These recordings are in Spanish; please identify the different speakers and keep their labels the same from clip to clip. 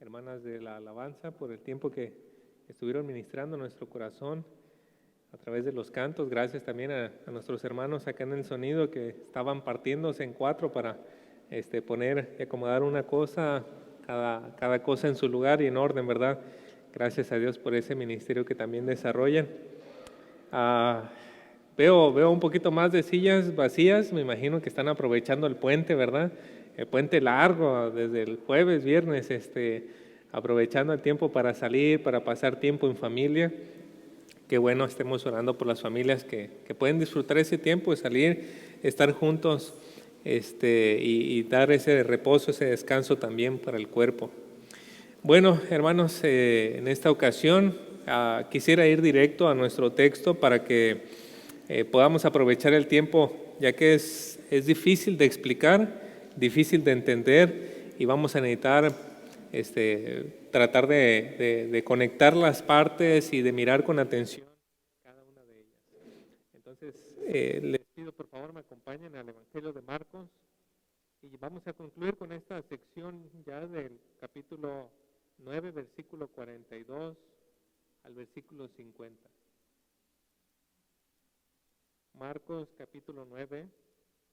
Speaker 1: hermanas de la alabanza, por el tiempo que estuvieron ministrando nuestro corazón a través de los cantos. Gracias también a nuestros hermanos acá en el sonido que estaban partiéndose en cuatro para poner y acomodar una cosa, cada cosa en su lugar y en orden, ¿verdad? Gracias a Dios por ese ministerio que también desarrollan. Veo un poquito más de sillas vacías, me imagino que están aprovechando el puente, ¿verdad? El puente largo, desde el jueves, viernes, aprovechando el tiempo para salir, para pasar tiempo en familia. Qué bueno, estemos orando por las familias que pueden disfrutar ese tiempo de salir, estar juntos y dar ese reposo, ese descanso también para el cuerpo. Bueno, hermanos, en esta ocasión quisiera ir directo a nuestro texto para que podamos aprovechar el tiempo, ya que es difícil de explicar, difícil de entender, y vamos a necesitar tratar de conectar las partes y de mirar con atención cada una de ellas. Entonces, les pido por favor me acompañen al Evangelio de Marcos y vamos a concluir con esta sección ya del capítulo 9, versículo 42 al versículo 50. Marcos capítulo 9,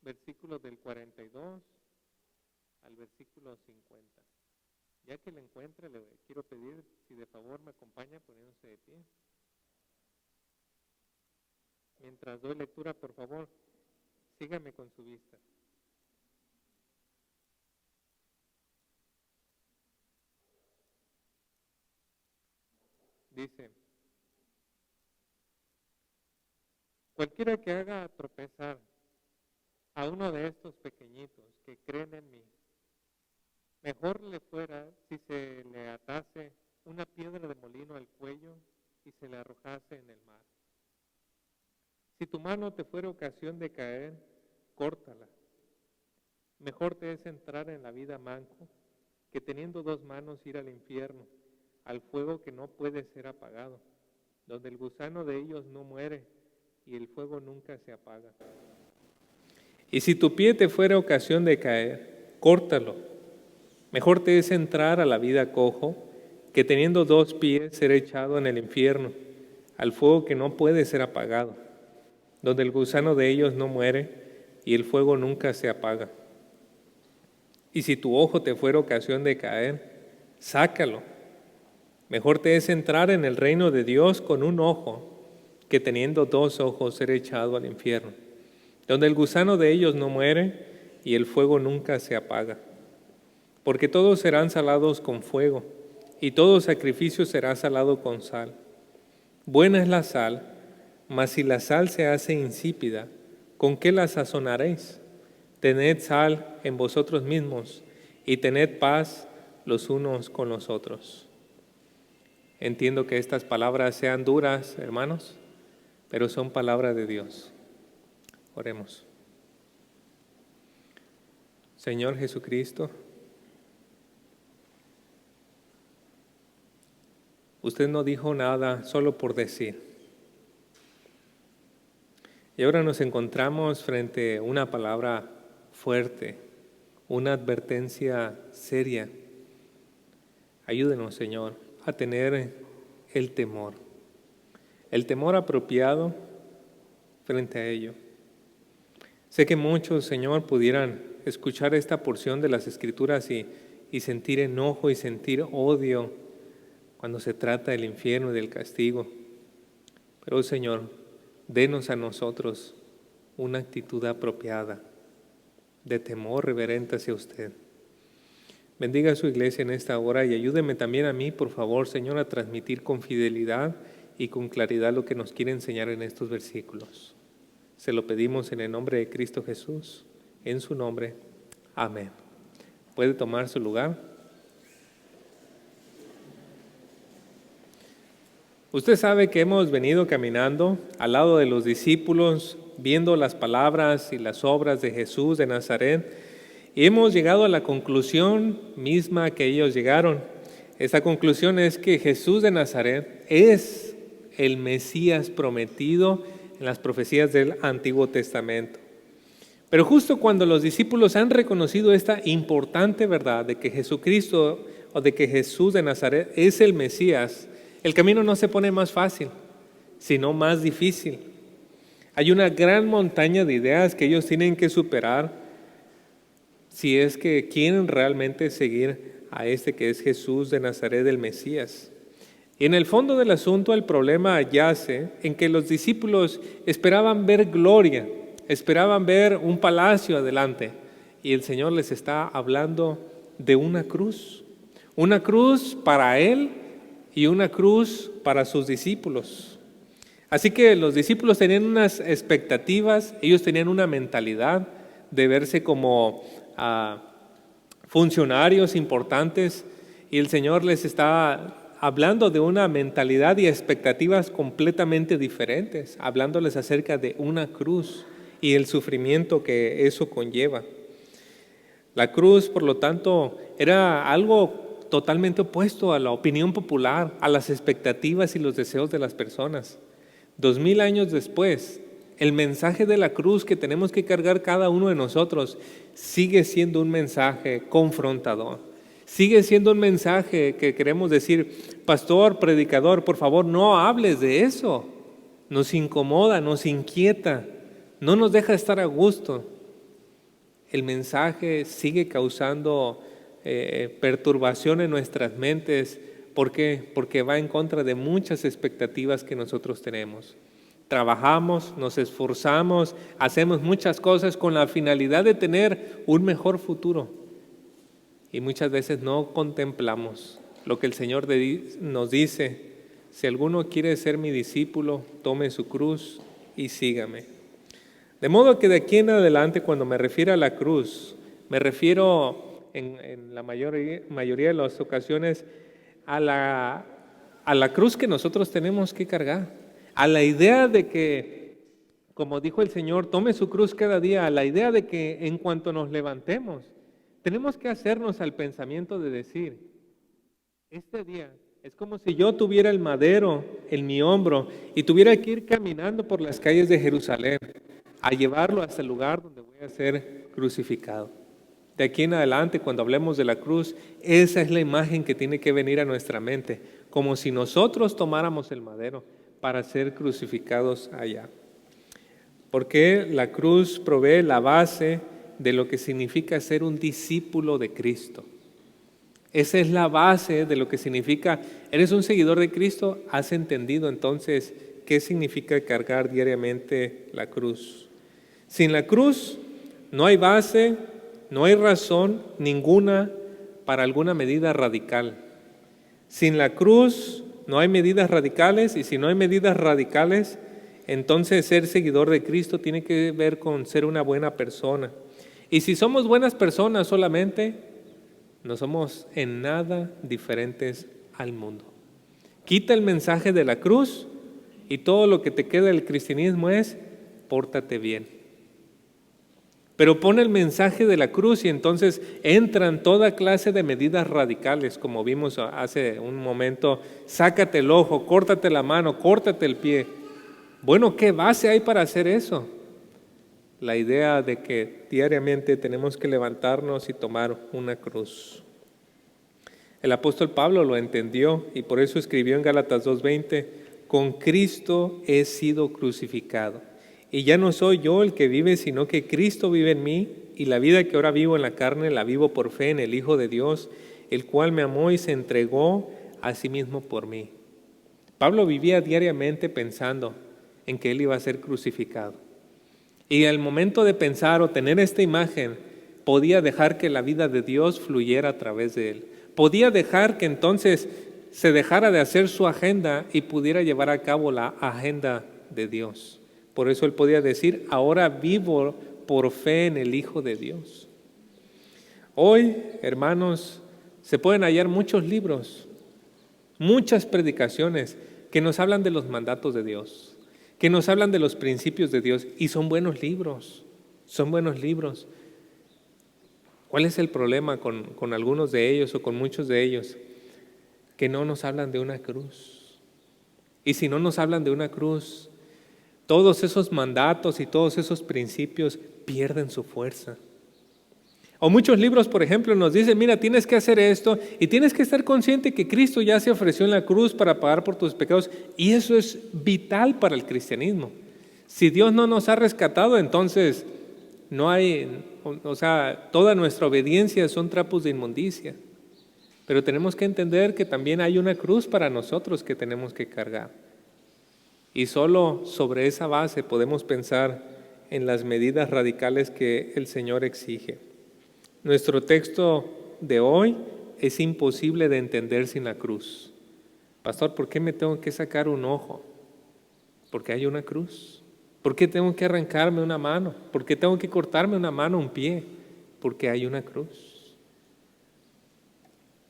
Speaker 1: versículos del 42 al versículo 50. Ya que lo encuentre, le quiero pedir si de favor me acompaña poniéndose de pie. Mientras doy lectura, por favor, sígame con su vista. Dice: cualquiera que haga tropezar a uno de estos pequeñitos que creen en mí, mejor le fuera si se le atase una piedra de molino al cuello y se le arrojase en el mar. Si tu mano te fuera ocasión de caer, córtala. Mejor te es entrar en la vida manco que teniendo dos manos ir al infierno, al fuego que no puede ser apagado, donde el gusano de ellos no muere y el fuego nunca se apaga. Y si tu pie te fuera ocasión de caer, córtalo. Mejor te es entrar a la vida cojo que teniendo dos pies ser echado en el infierno, al fuego que no puede ser apagado, donde el gusano de ellos no muere y el fuego nunca se apaga. Y si tu ojo te fuera ocasión de caer, sácalo. Mejor te es entrar en el reino de Dios con un ojo que teniendo dos ojos ser echado al infierno, donde el gusano de ellos no muere y el fuego nunca se apaga. Porque todos serán salados con fuego, y todo sacrificio será salado con sal. Buena es la sal, mas si la sal se hace insípida, ¿con qué la sazonaréis? Tened sal en vosotros mismos, y tened paz los unos con los otros. Entiendo que estas palabras sean duras, hermanos, pero son palabras de Dios. Oremos. Señor Jesucristo, usted no dijo nada solo por decir. Y ahora nos encontramos frente a una palabra fuerte, una advertencia seria. Ayúdenos, Señor, a tener el temor apropiado frente a ello. Sé que muchos, Señor, pudieran escuchar esta porción de las Escrituras y sentir enojo y sentir odio cuando se trata del infierno y del castigo. Pero, Señor, denos a nosotros una actitud apropiada de temor reverente hacia usted. Bendiga a su iglesia en esta hora y ayúdeme también a mí, por favor, Señor, a transmitir con fidelidad y con claridad lo que nos quiere enseñar en estos versículos. Se lo pedimos en el nombre de Cristo Jesús, en su nombre. Amén. ¿Puede tomar su lugar? Usted sabe que hemos venido caminando al lado de los discípulos, viendo las palabras y las obras de Jesús de Nazaret, y hemos llegado a la conclusión misma que ellos llegaron. Esta conclusión es que Jesús de Nazaret es el Mesías prometido en las profecías del Antiguo Testamento. Pero justo cuando los discípulos han reconocido esta importante verdad de que Jesucristo o de que Jesús de Nazaret es el Mesías, el camino no se pone más fácil, sino más difícil. Hay una gran montaña de ideas que ellos tienen que superar si es que quieren realmente seguir a este que es Jesús de Nazaret, el Mesías. Y en el fondo del asunto el problema yace en que los discípulos esperaban ver gloria, esperaban ver un palacio adelante, y el Señor les está hablando de una cruz para Él y una cruz para sus discípulos. Así que los discípulos tenían unas expectativas, ellos tenían una mentalidad de verse como funcionarios importantes, y el Señor les está hablando de una mentalidad y expectativas completamente diferentes, hablándoles acerca de una cruz y el sufrimiento que eso conlleva. La cruz, por lo tanto, era algo totalmente opuesto a la opinión popular, a las expectativas y los deseos de las personas. 2000 años después, el mensaje de la cruz que tenemos que cargar cada uno de nosotros sigue siendo un mensaje confrontador. Sigue siendo un mensaje que queremos decir: pastor, predicador, por favor, no hables de eso. Nos incomoda, nos inquieta, no nos deja estar a gusto. El mensaje sigue causando perturbación en nuestras mentes. ¿Por qué? Porque va en contra de muchas expectativas que nosotros tenemos. Trabajamos, nos esforzamos, hacemos muchas cosas con la finalidad de tener un mejor futuro. Y muchas veces no contemplamos lo que el Señor nos dice: si alguno quiere ser mi discípulo, tome su cruz y sígame. De modo que de aquí en adelante, cuando me refiero a la cruz, me refiero en la mayoría de las ocasiones a la cruz que nosotros tenemos que cargar, a la idea de que, como dijo el Señor, tome su cruz cada día, a la idea de que en cuanto nos levantemos, tenemos que hacernos al pensamiento de decir: este día es como si yo tuviera el madero en mi hombro y tuviera que ir caminando por las calles de Jerusalén a llevarlo hasta el lugar donde voy a ser crucificado. De aquí en adelante, cuando hablemos de la cruz, esa es la imagen que tiene que venir a nuestra mente, como si nosotros tomáramos el madero para ser crucificados allá. Porque la cruz provee la base de lo que significa ser un discípulo de Cristo. Esa es la base de lo que significa. ¿Eres un seguidor de Cristo? ¿Has entendido entonces qué significa cargar diariamente la cruz? Sin la cruz no hay base, no hay razón ninguna para alguna medida radical. Sin la cruz no hay medidas radicales, y si no hay medidas radicales, entonces ser seguidor de Cristo tiene que ver con ser una buena persona. Y si somos buenas personas solamente, no somos en nada diferentes al mundo. Quita el mensaje de la cruz y todo lo que te queda del cristianismo es: pórtate bien. Pero pone el mensaje de la cruz y entonces entran toda clase de medidas radicales, como vimos hace un momento: sácate el ojo, córtate la mano, córtate el pie. Bueno, ¿qué base hay para hacer eso? La idea de que diariamente tenemos que levantarnos y tomar una cruz. El apóstol Pablo lo entendió y por eso escribió en Gálatas 2:20: con Cristo he sido crucificado, y ya no soy yo el que vive, sino que Cristo vive en mí, y la vida que ahora vivo en la carne la vivo por fe en el Hijo de Dios, el cual me amó y se entregó a sí mismo por mí. Pablo vivía diariamente pensando en que él iba a ser crucificado. Y al momento de pensar o tener esta imagen, podía dejar que la vida de Dios fluyera a través de él. Podía dejar que entonces se dejara de hacer su agenda y pudiera llevar a cabo la agenda de Dios. Por eso él podía decir: ahora vivo por fe en el Hijo de Dios. Hoy, hermanos, se pueden hallar muchos libros, muchas predicaciones que nos hablan de los mandatos de Dios, que nos hablan de los principios de Dios, y son buenos libros, son buenos libros. ¿Cuál es el problema con algunos de ellos o con muchos de ellos? Que no nos hablan de una cruz. Y si no nos hablan de una cruz, todos esos mandatos y todos esos principios pierden su fuerza.
Speaker 2: O muchos libros, por ejemplo, nos dicen, mira, tienes que hacer esto y tienes que estar consciente que Cristo ya se ofreció en la cruz para pagar por tus pecados, y eso es vital para el cristianismo. Si Dios no nos ha rescatado, entonces no hay, o sea, toda nuestra obediencia son trapos de inmundicia. Pero tenemos que entender que también hay una cruz para nosotros que tenemos que cargar. Y solo sobre esa base podemos pensar en las medidas radicales que el Señor exige. Nuestro texto de hoy es imposible de entender sin la cruz. Pastor, ¿por qué me tengo que sacar un ojo? Porque hay una cruz. ¿Por qué tengo que arrancarme una mano? ¿Por qué tengo que cortarme una mano, un pie? Porque hay una cruz.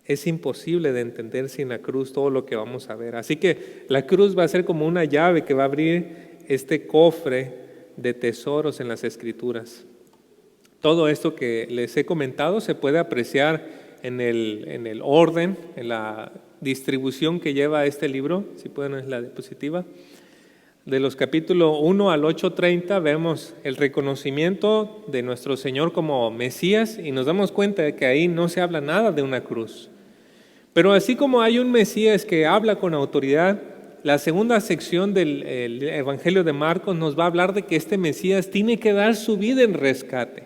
Speaker 2: Es imposible de entender sin la cruz todo lo que vamos a ver. Así que la cruz va a ser como una llave que va a abrir este cofre de tesoros en las Escrituras. Todo esto que les he comentado se puede apreciar en el orden, en la distribución que lleva este libro, si pueden, es la diapositiva. De los capítulos 1 al 8:30 vemos el reconocimiento de nuestro Señor como Mesías y nos damos cuenta de que ahí no se habla nada de una cruz. Pero así como hay un Mesías que habla con autoridad, la segunda sección del Evangelio de Marcos nos va a hablar de que este Mesías tiene que dar su vida en rescate.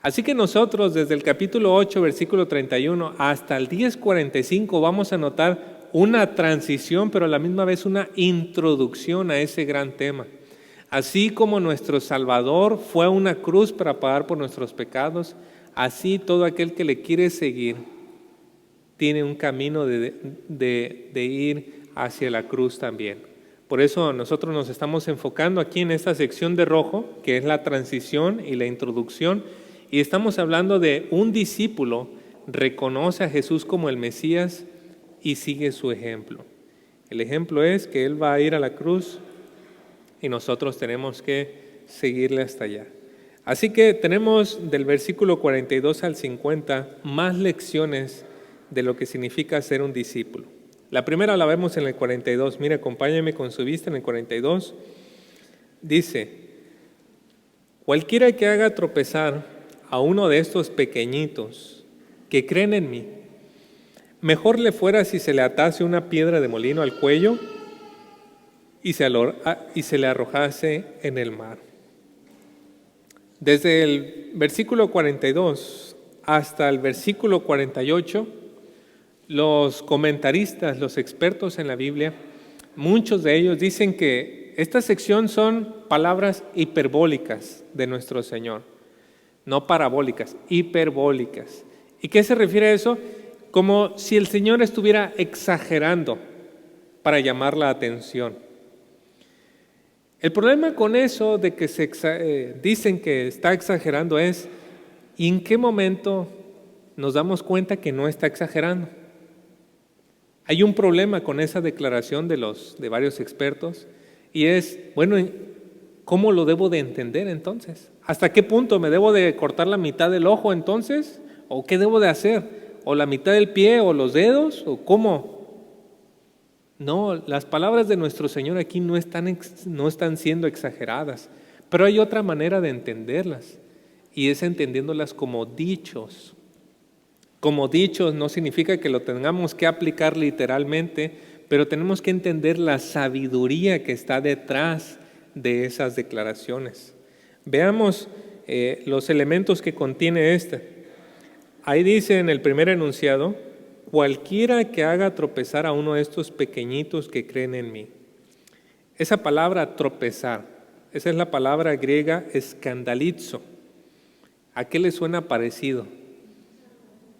Speaker 2: Así que nosotros desde el capítulo 8, versículo 31 hasta el 10:45 vamos a notar una transición, pero a la misma vez una introducción a ese gran tema. Así como nuestro Salvador fue a una cruz para pagar por nuestros pecados, así todo aquel que le quiere seguir tiene un camino de ir hacia la cruz también. Por eso nosotros nos estamos enfocando aquí en esta sección de rojo, que es la transición y la introducción, y estamos hablando de un discípulo reconoce a Jesús como el Mesías y sigue su ejemplo. El ejemplo es que Él va a ir a la cruz y nosotros tenemos que seguirle hasta allá. Así que tenemos del versículo 42 al 50 más lecciones de lo que significa ser un discípulo. La primera la vemos en el 42. Mire, acompáñame con su vista en el 42. Dice, cualquiera que haga tropezar a uno de estos pequeñitos que creen en mí, mejor le fuera si se le atase una piedra de molino al cuello y se le arrojase en el mar. Desde el versículo 42 hasta el versículo 48, los comentaristas, los expertos en la Biblia, muchos de ellos dicen que esta sección son palabras hiperbólicas de nuestro Señor. No parabólicas, hiperbólicas. ¿Y qué se refiere a eso? Como si el Señor estuviera exagerando para llamar la atención. El problema con eso de que dicen que está exagerando es, ¿y en qué momento nos damos cuenta que no está exagerando? Hay un problema con esa declaración de varios expertos y es, bueno, ¿cómo lo debo de entender entonces? ¿Hasta qué punto me debo de cortar la mitad del ojo entonces? ¿O qué debo de hacer? ¿O la mitad del pie o los dedos? ¿O cómo? No, las palabras de nuestro Señor aquí no están siendo exageradas, pero hay otra manera de entenderlas y es entendiéndolas como dichos. Como dichos no significa que lo tengamos que aplicar literalmente, pero tenemos que entender la sabiduría que está detrás de esas declaraciones. Veamos los elementos que contiene esta. Ahí dice en el primer enunciado, cualquiera que haga tropezar a uno de estos pequeñitos que creen en mí. Esa palabra tropezar, esa es la palabra griega escandalizo. ¿A qué le suena parecido?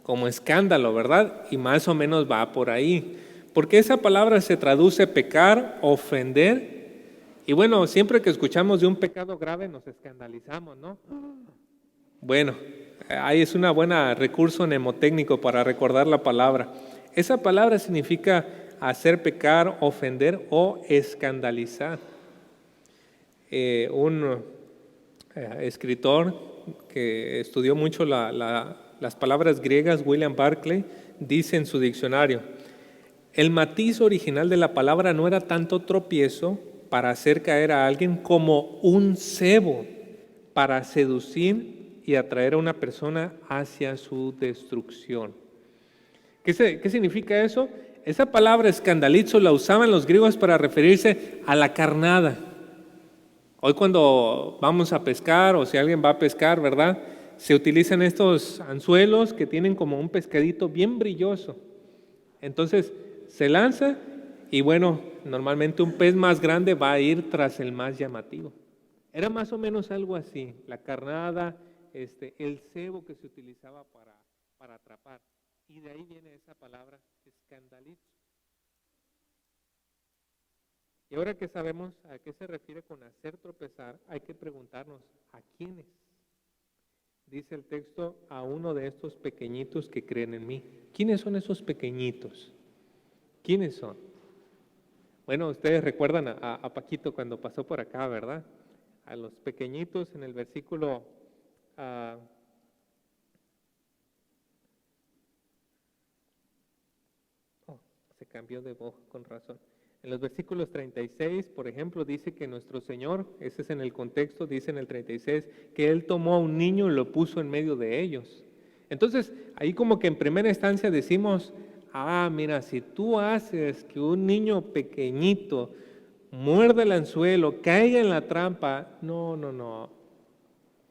Speaker 2: Como escándalo, ¿verdad? Y más o menos va por ahí. Porque esa palabra se traduce pecar, ofender. Y bueno, siempre que escuchamos de un pecado grave nos escandalizamos, ¿no? Bueno, ahí es un buen recurso mnemotécnico para recordar la palabra. Esa palabra significa hacer pecar, ofender o escandalizar. Un escritor que estudió mucho las palabras griegas, William Barclay, dice en su diccionario, el matiz original de la palabra no era tanto tropiezo para hacer caer a alguien como un cebo para seducir y atraer a una persona hacia su destrucción. ¿Qué significa eso? Esa palabra escandalizo la usaban los griegos para referirse a la carnada. Hoy cuando vamos a pescar o si alguien va a pescar, ¿verdad? Se utilizan estos anzuelos que tienen como un pescadito bien brilloso. Entonces se lanza y bueno, normalmente un pez más grande va a ir tras el más llamativo. Era más o menos algo así, la carnada, el cebo que se utilizaba para atrapar. Y de ahí viene esa palabra escandalizo. Y ahora que sabemos a qué se refiere con hacer tropezar, hay que preguntarnos, ¿a quiénes? Dice el texto, a uno de estos pequeñitos que creen en mí. ¿Quiénes son esos pequeñitos? ¿Quiénes son? Bueno, ustedes recuerdan a Paquito cuando pasó por acá, ¿verdad? A los pequeñitos en el versículo... se cambió de voz, con razón. En los versículos 36, por ejemplo, dice que nuestro Señor, ese es en el contexto, dice en el 36, que Él tomó a un niño y lo puso en medio de ellos. Entonces, ahí como que en primera instancia decimos, mira, si tú haces que un niño pequeñito muerda el anzuelo, caiga en la trampa, no,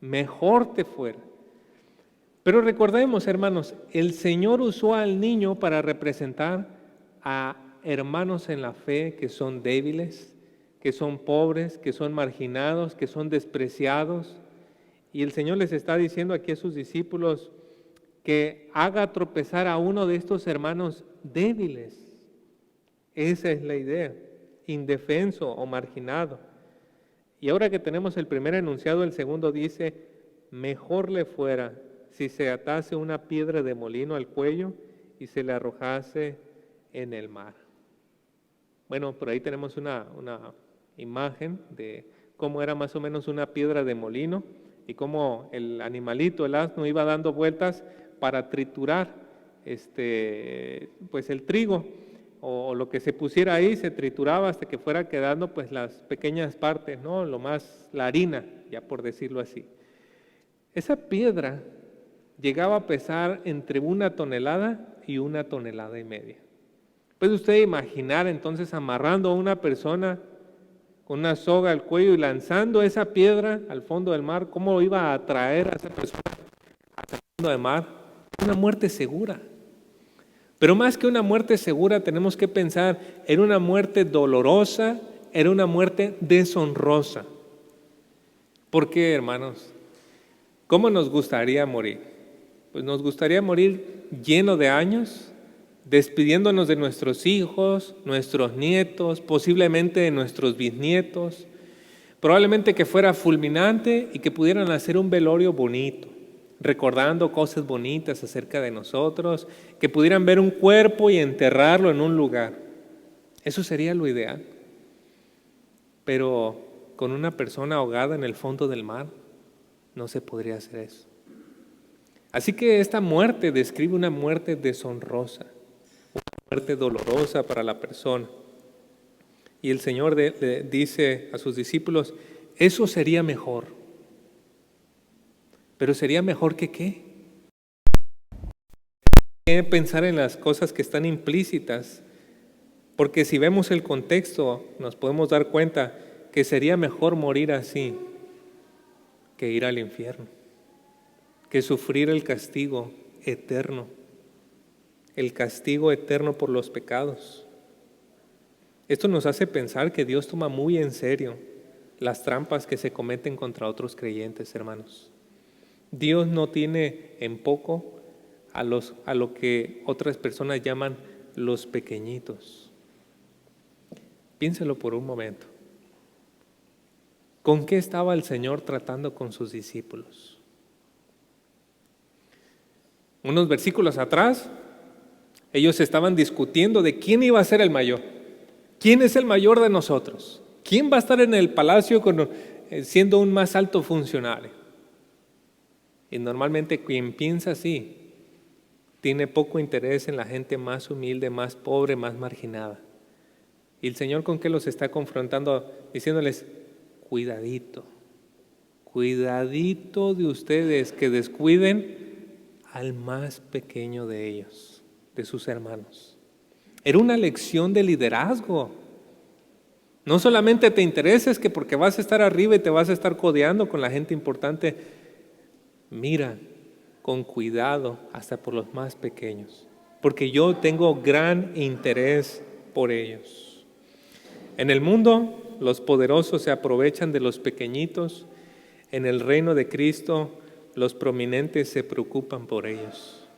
Speaker 2: mejor te fuera. Pero recordemos, hermanos, el Señor usó al niño para representar a hermanos en la fe que son débiles, que son pobres, que son marginados, que son despreciados. Y el Señor les está diciendo aquí a sus discípulos que haga tropezar a uno de estos hermanos débiles. Esa es la idea, indefenso o marginado. Y ahora que tenemos el primer enunciado, el segundo dice, mejor le fuera si se atase una piedra de molino al cuello y se le arrojase en el mar. Bueno, por ahí tenemos una imagen de cómo era más o menos una piedra de molino y cómo el animalito, el asno, iba dando vueltas para triturar pues el trigo o lo que se pusiera ahí, se trituraba hasta que fuera quedando pues las pequeñas partes, ¿no? La harina, ya por decirlo así. Esa piedra llegaba a pesar entre 1 tonelada y 1,5 toneladas. ¿Puede usted imaginar entonces amarrando a una persona con una soga al cuello y lanzando esa piedra al fondo del mar? ¿Cómo iba a atraer a esa persona al fondo del mar? Una muerte segura. Pero más que una muerte segura, tenemos que pensar, era una muerte dolorosa, era una muerte deshonrosa. ¿Por qué, hermanos? ¿Cómo nos gustaría morir? Pues nos gustaría morir lleno de años, despidiéndonos de nuestros hijos, nuestros nietos, posiblemente de nuestros bisnietos, probablemente que fuera fulminante y que pudieran hacer un velorio bonito, recordando cosas bonitas acerca de nosotros, que pudieran ver un cuerpo y enterrarlo en un lugar. Eso sería lo ideal. Pero con una persona ahogada en el fondo del mar, no se podría hacer eso. Así que esta muerte describe una muerte deshonrosa, una muerte dolorosa para la persona. Y el Señor le dice a sus discípulos, eso sería mejor. Pero sería mejor que ¿qué? Hay que pensar en las cosas que están implícitas, porque si vemos el contexto nos podemos dar cuenta que sería mejor morir así que ir al infierno, que sufrir el castigo eterno por los pecados. Esto nos hace pensar que Dios toma muy en serio las trampas que se cometen contra otros creyentes, hermanos. Dios no tiene en poco a lo que otras personas llaman los pequeñitos. Piénselo por un momento. ¿Con qué estaba el Señor tratando con sus discípulos? Unos versículos atrás, ellos estaban discutiendo de quién iba a ser el mayor. ¿Quién es el mayor de nosotros? ¿Quién va a estar en el palacio siendo un más alto funcionario? Y normalmente quien piensa así tiene poco interés en la gente más humilde, más pobre, más marginada. ¿Y el Señor con qué los está confrontando? Diciéndoles, cuidadito, Cuidadito de ustedes que descuiden al más pequeño de ellos, de sus hermanos. Era una lección de liderazgo. No solamente te intereses que porque vas a estar arriba y te vas a estar codeando con la gente importante. Mira con cuidado hasta por los más pequeños, porque yo tengo gran interés por ellos. En el mundo, los poderosos se aprovechan de los pequeñitos. En el reino de Cristo, los prominentes se preocupan por ellos.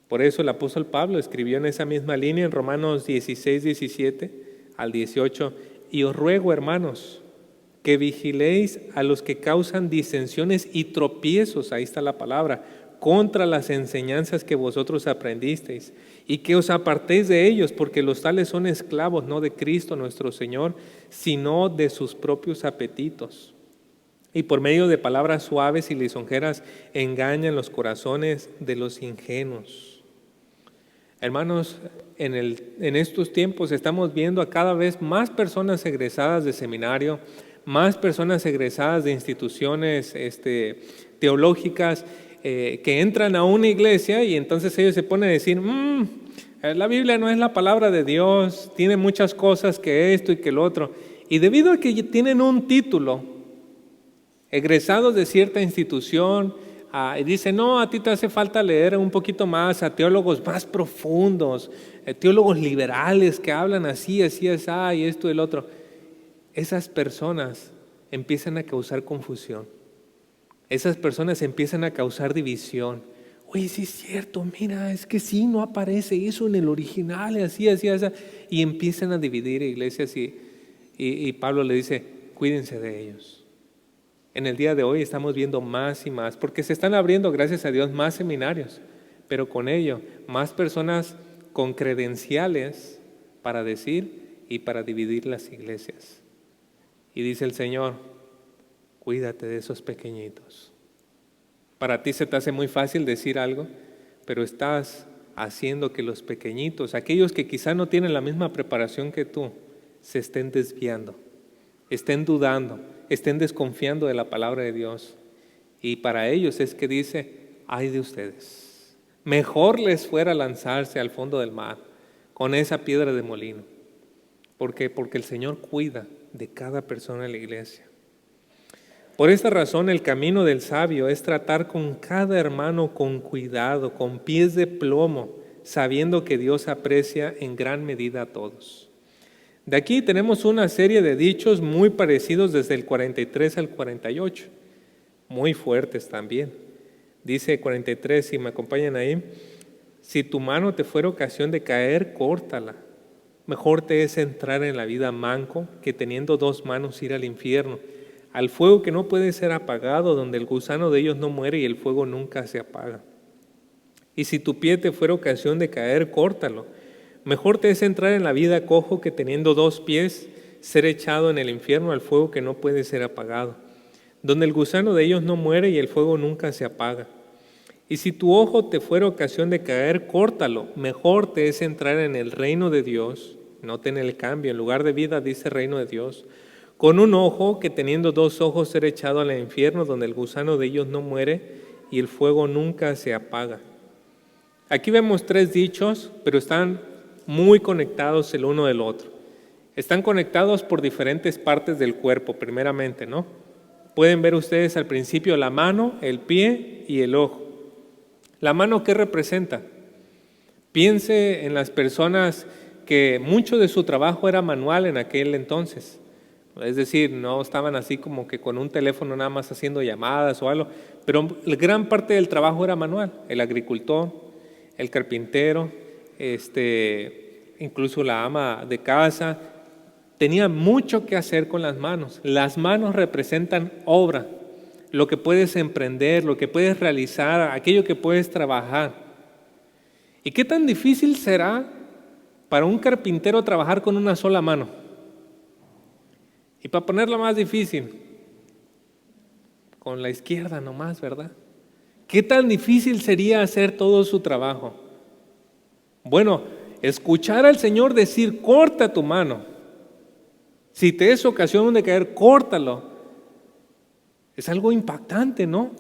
Speaker 2: Por eso el apóstol Pablo escribió en esa misma línea en Romanos 16, 17 al 18, y os ruego, hermanos, que vigiléis a los que causan disensiones y tropiezos, ahí está la palabra, contra las enseñanzas que vosotros aprendisteis, y que os apartéis de ellos, porque los tales son esclavos no de Cristo nuestro Señor, sino de sus propios apetitos. Y por medio de palabras suaves y lisonjeras engañan los corazones de los ingenuos. Hermanos, en estos tiempos estamos viendo a cada vez más personas egresadas de seminario, más personas egresadas de instituciones teológicas que entran a una iglesia y entonces ellos se ponen a decir, la Biblia no es la palabra de Dios, tiene muchas cosas que esto y que lo otro. Y debido a que tienen un título, egresados de cierta institución, y dicen, no, a ti te hace falta leer un poquito más a teólogos más profundos, teólogos liberales que hablan así, y esto y el otro. Esas personas empiezan a causar confusión. Esas personas empiezan a causar división. Oye, sí es cierto, mira, es que sí, no aparece eso en el original, así. Y empiezan a dividir iglesias y Pablo le dice, cuídense de ellos. En el día de hoy estamos viendo más y más, porque se están abriendo, gracias a Dios, más seminarios, pero con ello, más personas con credenciales para decir y para dividir las iglesias. Y dice el Señor, cuídate de esos pequeñitos. Para ti se te hace muy fácil decir algo, pero estás haciendo que los pequeñitos, aquellos que quizá no tienen la misma preparación que tú, se estén desviando, estén dudando, estén desconfiando de la palabra de Dios. Y para ellos es que dice, ay de ustedes, mejor les fuera lanzarse al fondo del mar con esa piedra de molino. ¿Por qué? Porque el Señor cuida de cada persona en la iglesia. Por esta razón el camino del sabio es tratar con cada hermano con cuidado, con pies de plomo, sabiendo que Dios aprecia en gran medida a todos. De aquí tenemos una serie de dichos muy parecidos desde el 43 al 48, muy fuertes también. Dice 43, si me acompañan ahí, si tu mano te fuera ocasión de caer, córtala. Mejor te es entrar en la vida manco que teniendo dos manos ir al infierno, al fuego que no puede ser apagado, donde el gusano de ellos no muere y el fuego nunca se apaga. Y si tu pie te fuera ocasión de caer, córtalo. Mejor te es entrar en la vida cojo que teniendo dos pies ser echado en el infierno al fuego que no puede ser apagado, donde el gusano de ellos no muere y el fuego nunca se apaga. Y si tu ojo te fuera ocasión de caer, córtalo. Mejor te es entrar en el reino de Dios, noten el cambio, en lugar de vida dice reino de Dios, con un ojo que teniendo dos ojos ser echado al infierno, donde el gusano de ellos no muere y el fuego nunca se apaga. Aquí vemos tres dichos, pero están muy conectados el uno del otro. Están conectados por diferentes partes del cuerpo, primeramente, ¿no? Pueden ver ustedes al principio la mano, el pie y el ojo. ¿La mano qué representa? Piense en las personas que mucho de su trabajo era manual en aquel entonces. Es decir, no estaban así como que con un teléfono nada más haciendo llamadas o algo, pero gran parte del trabajo era manual. El agricultor, el carpintero, incluso la ama de casa, tenía mucho que hacer con las manos. Las manos representan obra, lo que puedes emprender, lo que puedes realizar, aquello que puedes trabajar. ¿Y qué tan difícil será para un carpintero trabajar con una sola mano? Y para ponerlo más difícil, con la izquierda nomás, ¿verdad? ¿Qué tan difícil sería hacer todo su trabajo? Bueno, escuchar al Señor decir, corta tu mano. Si te es ocasión de caer, córtalo. Es algo impactante, ¿no?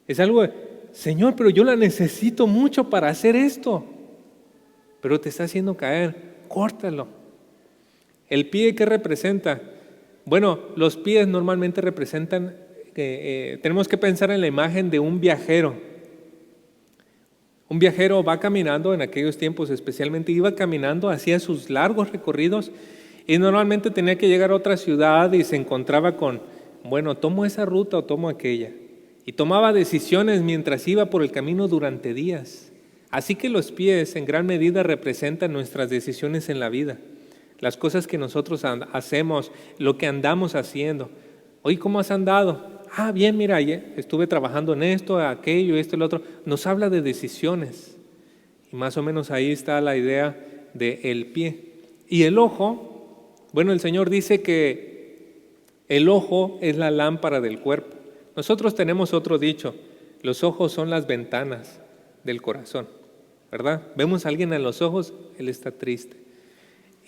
Speaker 2: Es algo, Señor, pero yo la necesito mucho para hacer esto. Pero te está haciendo caer, córtalo. ¿El pie qué representa? Bueno, los pies normalmente representan, tenemos que pensar en la imagen de un viajero. Un viajero va caminando, en aquellos tiempos especialmente, iba caminando, hacía sus largos recorridos y normalmente tenía que llegar a otra ciudad y se encontraba con, bueno, tomo esa ruta o tomo aquella. Y tomaba decisiones mientras iba por el camino durante días. Así que los pies en gran medida representan nuestras decisiones en la vida, las cosas que nosotros hacemos, lo que andamos haciendo. Oye, ¿cómo has andado? Ah, bien, mira, estuve trabajando en esto, aquello, esto y lo otro. Nos habla de decisiones. Y más o menos ahí está la idea del pie. Y el ojo, bueno, el Señor dice que el ojo es la lámpara del cuerpo. Nosotros tenemos otro dicho, los ojos son las ventanas del corazón, ¿verdad? Vemos a alguien en los ojos, él está triste.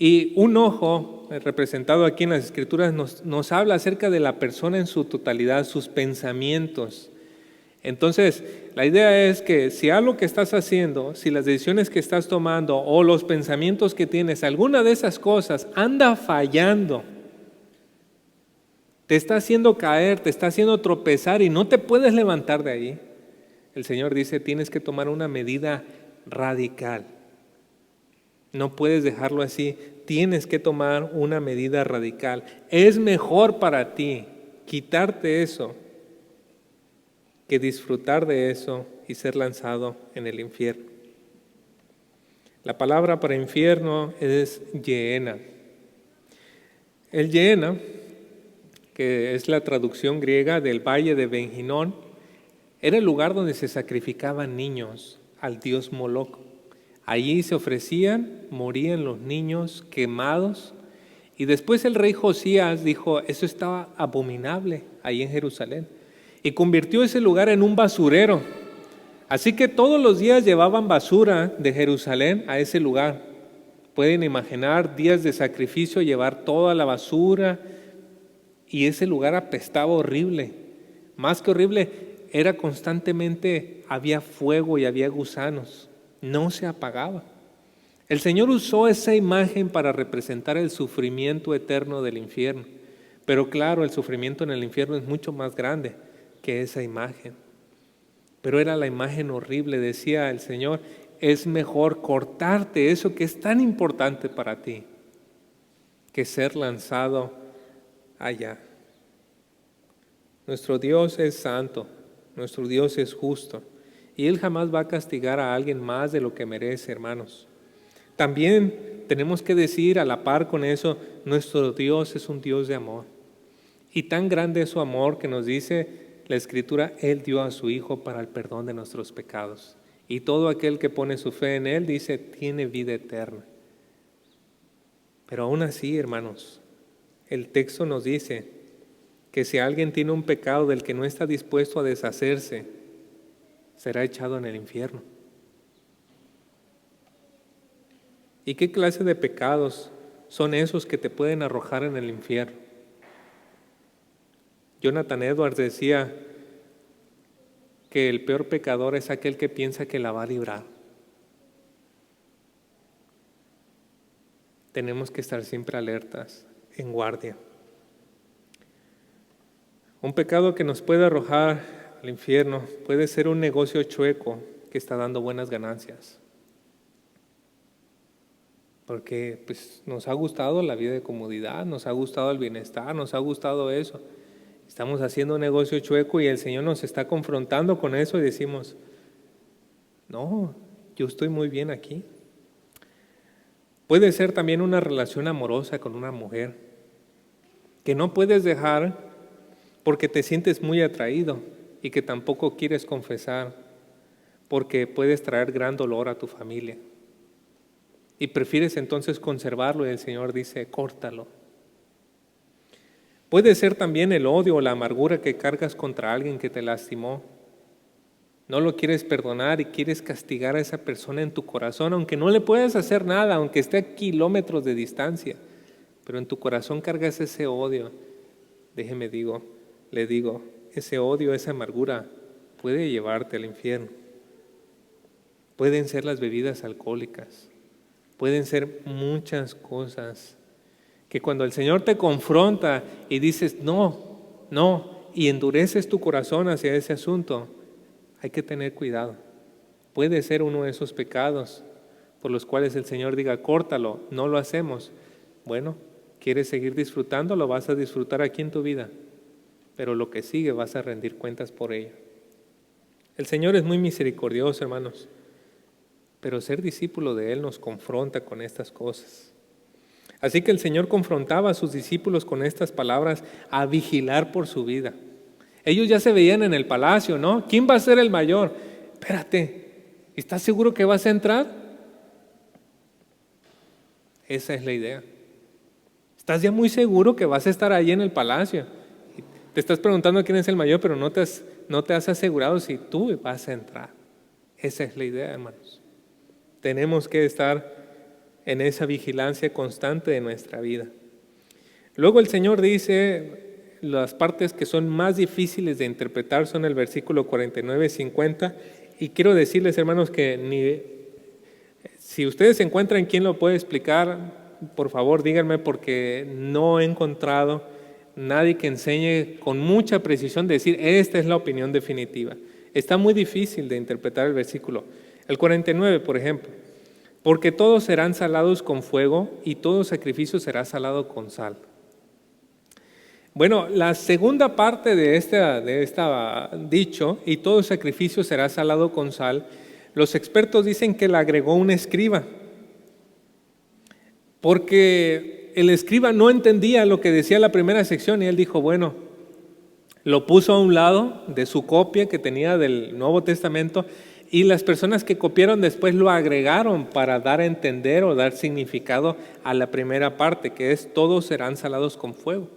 Speaker 2: Y un ojo, representado aquí en las Escrituras, nos habla acerca de la persona en su totalidad, sus pensamientos. Entonces, la idea es que si algo que estás haciendo, si las decisiones que estás tomando o los pensamientos que tienes, alguna de esas cosas anda fallando, te está haciendo caer, te está haciendo tropezar y no te puedes levantar de ahí, el Señor dice, tienes que tomar una medida radical. No puedes dejarlo así, tienes que tomar una medida radical. Es mejor para ti quitarte eso que disfrutar de eso y ser lanzado en el infierno. La palabra para infierno es Gehenna. El Gehenna, que es la traducción griega del valle de Ben Hinnom, era el lugar donde se sacrificaban niños al dios Moloch. Allí se ofrecían, morían los niños quemados. Y después el rey Josías dijo, eso estaba abominable ahí en Jerusalén. Y convirtió ese lugar en un basurero. Así que todos los días llevaban basura de Jerusalén a ese lugar. Pueden imaginar días de sacrificio, llevar toda la basura. Y ese lugar apestaba horrible. Más que horrible, era constantemente, había fuego y había gusanos. No se apagaba. El Señor usó esa imagen para representar el sufrimiento eterno del infierno. Pero claro, el sufrimiento en el infierno es mucho más grande que esa imagen. Pero era la imagen horrible, decía el Señor, es mejor cortarte eso que es tan importante para ti que ser lanzado allá. Nuestro Dios es santo, nuestro Dios es justo y Él jamás va a castigar a alguien más de lo que merece, hermanos. También tenemos que decir a la par con eso, nuestro Dios es un Dios de amor. Y tan grande es su amor que nos dice la Escritura, Él dio a su Hijo para el perdón de nuestros pecados. Y todo aquel que pone su fe en Él, dice, tiene vida eterna. Pero aún así, hermanos, el texto nos dice que si alguien tiene un pecado del que no está dispuesto a deshacerse, será echado en el infierno. ¿Y qué clase de pecados son esos que te pueden arrojar en el infierno? Jonathan Edwards decía que el peor pecador es aquel que piensa que la va a librar. Tenemos que estar siempre alertas, en guardia. Un pecado que nos puede arrojar al infierno puede ser un negocio chueco que está dando buenas ganancias. Porque pues, nos ha gustado la vida de comodidad, nos ha gustado el bienestar, nos ha gustado eso. Estamos haciendo un negocio chueco y el Señor nos está confrontando con eso y decimos, no, yo estoy muy bien aquí. Puede ser también una relación amorosa con una mujer que no puedes dejar porque te sientes muy atraído y que tampoco quieres confesar porque puedes traer gran dolor a tu familia. Y prefieres entonces conservarlo y el Señor dice, córtalo. Puede ser también el odio o la amargura que cargas contra alguien que te lastimó. No lo quieres perdonar y quieres castigar a esa persona en tu corazón, aunque no le puedas hacer nada, aunque esté a kilómetros de distancia. Pero en tu corazón cargas ese odio. Déjeme digo, le digo, ese odio, esa amargura puede llevarte al infierno. Pueden ser las bebidas alcohólicas, pueden ser muchas cosas que cuando el Señor te confronta y dices no, y endureces tu corazón hacia ese asunto, hay que tener cuidado. Puede ser uno de esos pecados por los cuales el Señor diga, córtalo, no lo hacemos. Bueno, ¿quieres seguir disfrutando? Lo vas a disfrutar aquí en tu vida, pero lo que sigue vas a rendir cuentas por ello. El Señor es muy misericordioso, hermanos, pero ser discípulo de Él nos confronta con estas cosas. Así que el Señor confrontaba a sus discípulos con estas palabras, a vigilar por su vida. Ellos ya se veían en el palacio, ¿no? ¿Quién va a ser el mayor? Espérate, ¿estás seguro que vas a entrar? Esa es la idea. ¿Estás ya muy seguro que vas a estar ahí en el palacio? Te estás preguntando quién es el mayor, pero no te has asegurado si tú vas a entrar. Esa es la idea, hermanos. Tenemos que estar en esa vigilancia constante de nuestra vida. Luego el Señor dice, las partes que son más difíciles de interpretar son el versículo 49 y 50, y quiero decirles, hermanos, que si ustedes encuentran quién lo puede explicar, por favor díganme, porque no he encontrado nadie que enseñe con mucha precisión decir, esta es la opinión definitiva. Está muy difícil de interpretar el versículo. El 49, por ejemplo, porque todos serán salados con fuego y todo sacrificio será salado con sal. Bueno, la segunda parte de esta dicho, y todo sacrificio será salado con sal, los expertos dicen que la agregó un escriba, porque el escriba no entendía lo que decía la primera sección y él dijo, bueno, lo puso a un lado de su copia que tenía del Nuevo Testamento y las personas que copiaron después lo agregaron para dar a entender o dar significado a la primera parte, que es todos serán salados con fuego.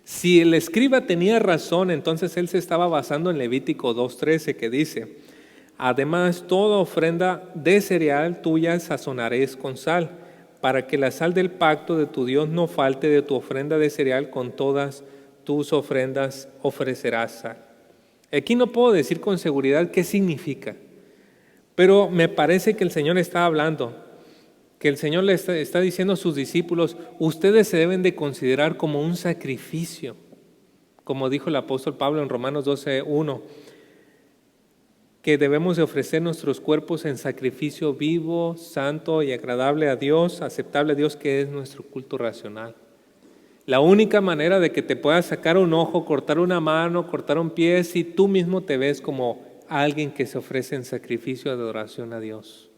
Speaker 2: Si el escriba tenía razón, entonces él se estaba basando en Levítico 2:13 que dice, además toda ofrenda de cereal tuya sazonaréis con sal, para que la sal del pacto de tu Dios no falte de tu ofrenda de cereal, con todas tus ofrendas ofrecerás sal. Aquí no puedo decir con seguridad qué significa, pero me parece que el Señor está hablando, que el Señor le está diciendo a sus discípulos, ustedes se deben de considerar como un sacrificio, como dijo el apóstol Pablo en Romanos 12:1, que debemos de ofrecer nuestros cuerpos en sacrificio vivo, santo y agradable a Dios, aceptable a Dios, que es nuestro culto racional. La única manera de que te puedas sacar un ojo, cortar una mano, cortar un pie, es si tú mismo te ves como alguien que se ofrece en sacrificio de adoración a Dios.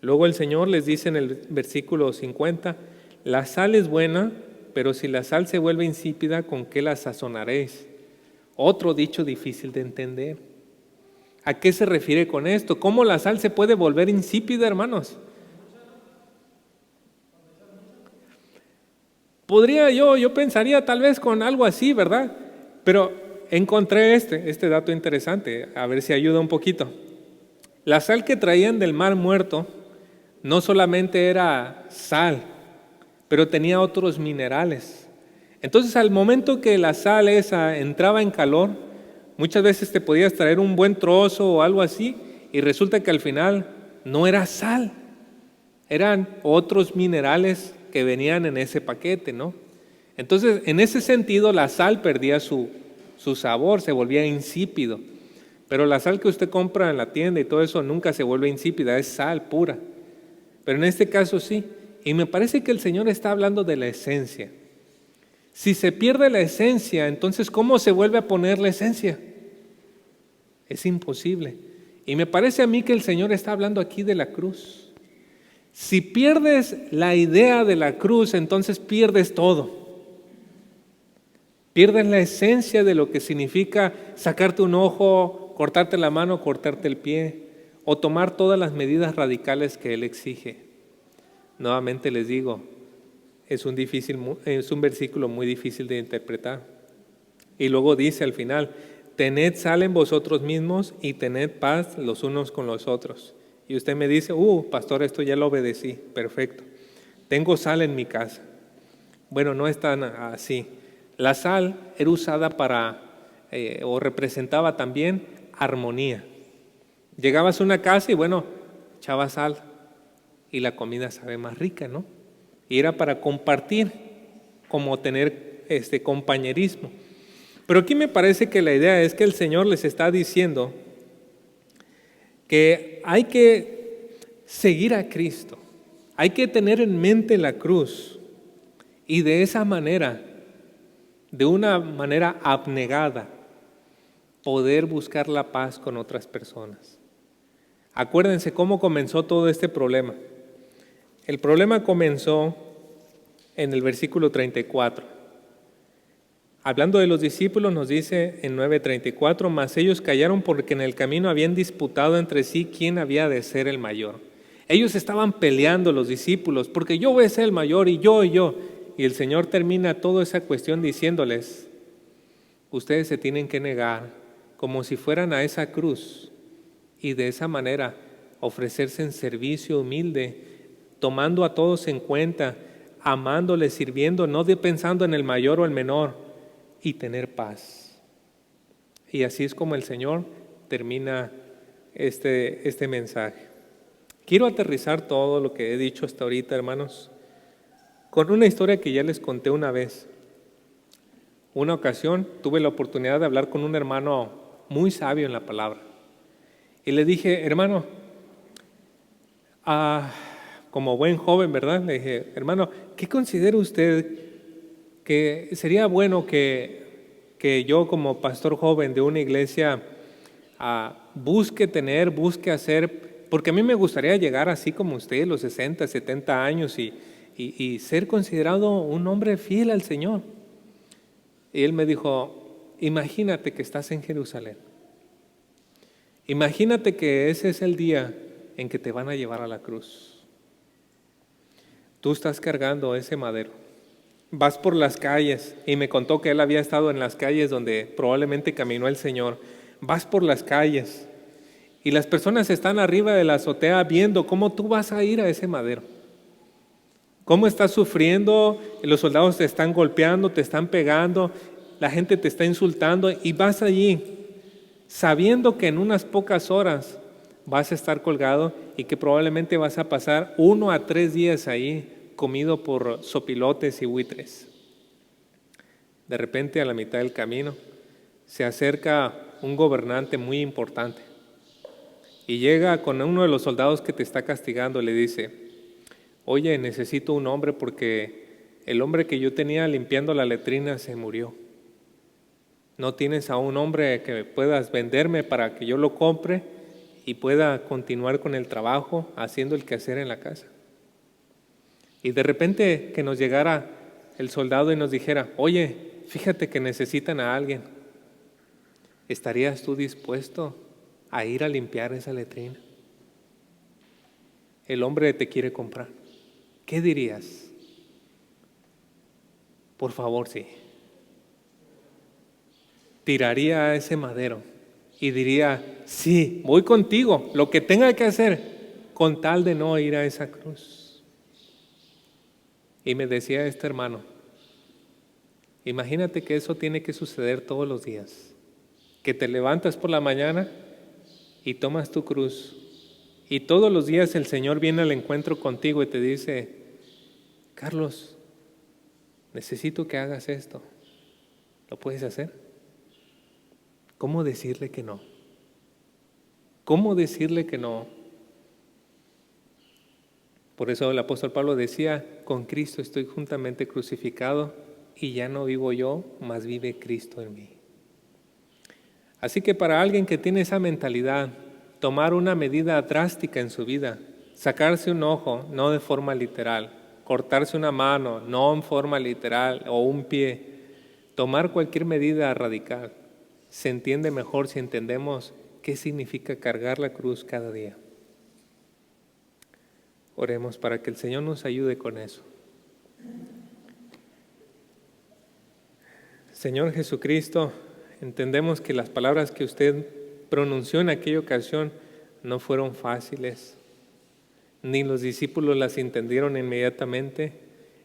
Speaker 2: Luego el Señor les dice en el versículo 50, la sal es buena, pero si la sal se vuelve insípida, ¿con qué la sazonaréis? Otro dicho difícil de entender. ¿A qué se refiere con esto? ¿Cómo la sal se puede volver insípida, hermanos? Yo pensaría tal vez con algo así, ¿verdad? Pero encontré este dato interesante, a ver si ayuda un poquito. La sal que traían del Mar Muerto no solamente era sal, pero tenía otros minerales. Entonces, al momento que la sal esa entraba en calor, muchas veces te podías traer un buen trozo o algo así y resulta que al final no era sal, eran otros minerales que venían en ese paquete, ¿no? Entonces, en ese sentido, la sal perdía su sabor, se volvía insípido. Pero la sal que usted compra en la tienda y todo eso nunca se vuelve insípida, es sal pura. Pero en este caso sí. Y me parece que el Señor está hablando de la esencia. Si se pierde la esencia, entonces ¿cómo se vuelve a poner la esencia? Es imposible. Y me parece a mí que el Señor está hablando aquí de la cruz. Si pierdes la idea de la cruz, entonces pierdes todo. Pierdes la esencia de lo que significa sacarte un ojo, cortarte la mano, cortarte el pie, o tomar todas las medidas radicales que Él exige. Nuevamente les digo, es un versículo muy difícil de interpretar. Y luego dice al final, tened sal en vosotros mismos y tened paz los unos con los otros. Y usted me dice, pastor, esto ya lo obedecí, perfecto. Tengo sal en mi casa. Bueno, no es tan así. La sal era usada para, o representaba también armonía. Llegabas a una casa y bueno, echabas sal y la comida sabe más rica, ¿no? Y era para compartir, como tener compañerismo. Pero aquí me parece que la idea es que el Señor les está diciendo que hay que seguir a Cristo, hay que tener en mente la cruz y de esa manera, de una manera abnegada, poder buscar la paz con otras personas. Acuérdense cómo comenzó todo este problema. El problema comenzó en el versículo 34. Hablando de los discípulos nos dice en 9:34, mas ellos callaron porque en el camino habían disputado entre sí quién había de ser el mayor. Ellos estaban peleando los discípulos porque yo voy a ser el mayor y yo. Y el Señor termina toda esa cuestión diciéndoles, ustedes se tienen que negar como si fueran a esa cruz y de esa manera ofrecerse en servicio humilde, tomando a todos en cuenta, amándoles, sirviendo, no pensando en el mayor o el menor, y tener paz. Y así es como el Señor termina este mensaje. Quiero aterrizar todo lo que he dicho hasta ahorita, hermanos, con una historia que ya les conté una vez. Una ocasión tuve la oportunidad de hablar con un hermano muy sabio en la palabra. Y le dije, hermano, como buen joven, ¿verdad? Le dije, hermano, ¿qué considera usted que sería bueno que yo como pastor joven de una iglesia busque hacer? Porque a mí me gustaría llegar así como usted, los 60, 70 años y ser considerado un hombre fiel al Señor. Y él me dijo, imagínate que estás en Jerusalén. Imagínate que ese es el día en que te van a llevar a la cruz. Tú estás cargando ese madero. Vas por las calles, y me contó que él había estado en las calles donde probablemente caminó el Señor. Vas por las calles y las personas están arriba de la azotea viendo cómo tú vas a ir a ese madero. Cómo estás sufriendo, los soldados te están golpeando, te están pegando, la gente te está insultando y vas allí sabiendo que en unas pocas horas vas a estar colgado y que probablemente vas a pasar 1 a 3 días ahí comido por sopilotes y buitres. De repente, a la mitad del camino, se acerca un gobernante muy importante y llega con uno de los soldados que te está castigando. Le dice, oye, necesito un hombre porque el hombre que yo tenía limpiando la letrina se murió. ¿No tienes a un hombre que puedas venderme para que yo lo compre y pueda continuar con el trabajo, haciendo el quehacer en la casa? Y de repente que nos llegara el soldado y nos dijera, oye, fíjate que necesitan a alguien. ¿Estarías tú dispuesto a ir a limpiar esa letrina? El hombre te quiere comprar. ¿Qué dirías? Por favor, sí. Tiraría ese madero y diría, sí, voy contigo, lo que tenga que hacer, con tal de no ir a esa cruz. Y me decía este hermano, imagínate que eso tiene que suceder todos los días, que te levantas por la mañana y tomas tu cruz, y todos los días el Señor viene al encuentro contigo y te dice, Carlos, necesito que hagas esto. ¿Lo puedes hacer? ¿Cómo decirle que no? ¿Cómo decirle que no? Por eso el apóstol Pablo decía, con Cristo estoy juntamente crucificado y ya no vivo yo, mas vive Cristo en mí. Así que para alguien que tiene esa mentalidad, tomar una medida drástica en su vida, sacarse un ojo, no de forma literal, cortarse una mano, no en forma literal, o un pie, tomar cualquier medida radical, se entiende mejor si entendemos qué significa cargar la cruz cada día. Oremos para que el Señor nos ayude con eso. Señor Jesucristo, entendemos que las palabras que usted pronunció en aquella ocasión no fueron fáciles, ni los discípulos las entendieron inmediatamente,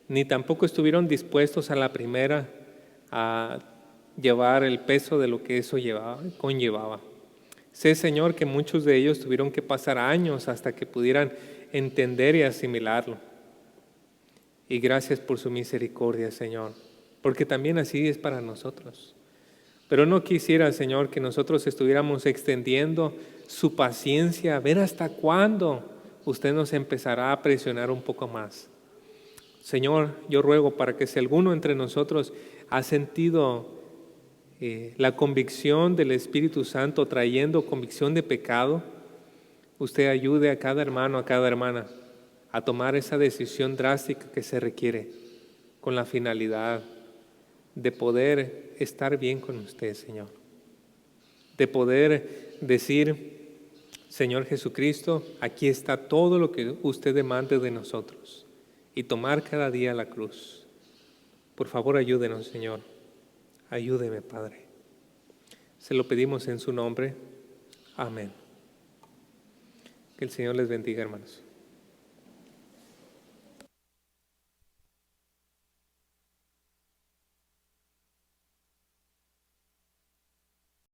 Speaker 2: ni tampoco estuvieron dispuestos a la primera a llevar el peso de lo que eso conllevaba. Sé, Señor, que muchos de ellos tuvieron que pasar años hasta que pudieran entender y asimilarlo. Y gracias por su misericordia, Señor, porque también así es para nosotros. Pero no quisiera, Señor, que nosotros estuviéramos extendiendo su paciencia, a ver hasta cuándo usted nos empezará a presionar un poco más. Señor, yo ruego para que si alguno entre nosotros ha sentido la convicción del Espíritu Santo trayendo convicción de pecado, usted ayude a cada hermano, a cada hermana a tomar esa decisión drástica que se requiere con la finalidad de poder estar bien con usted, Señor. De poder decir, Señor Jesucristo, aquí está todo lo que usted demande de nosotros y tomar cada día la cruz. Por favor, ayúdenos, Señor. Ayúdeme, Padre. Se lo pedimos en su nombre. Amén. Que el Señor les bendiga, hermanos.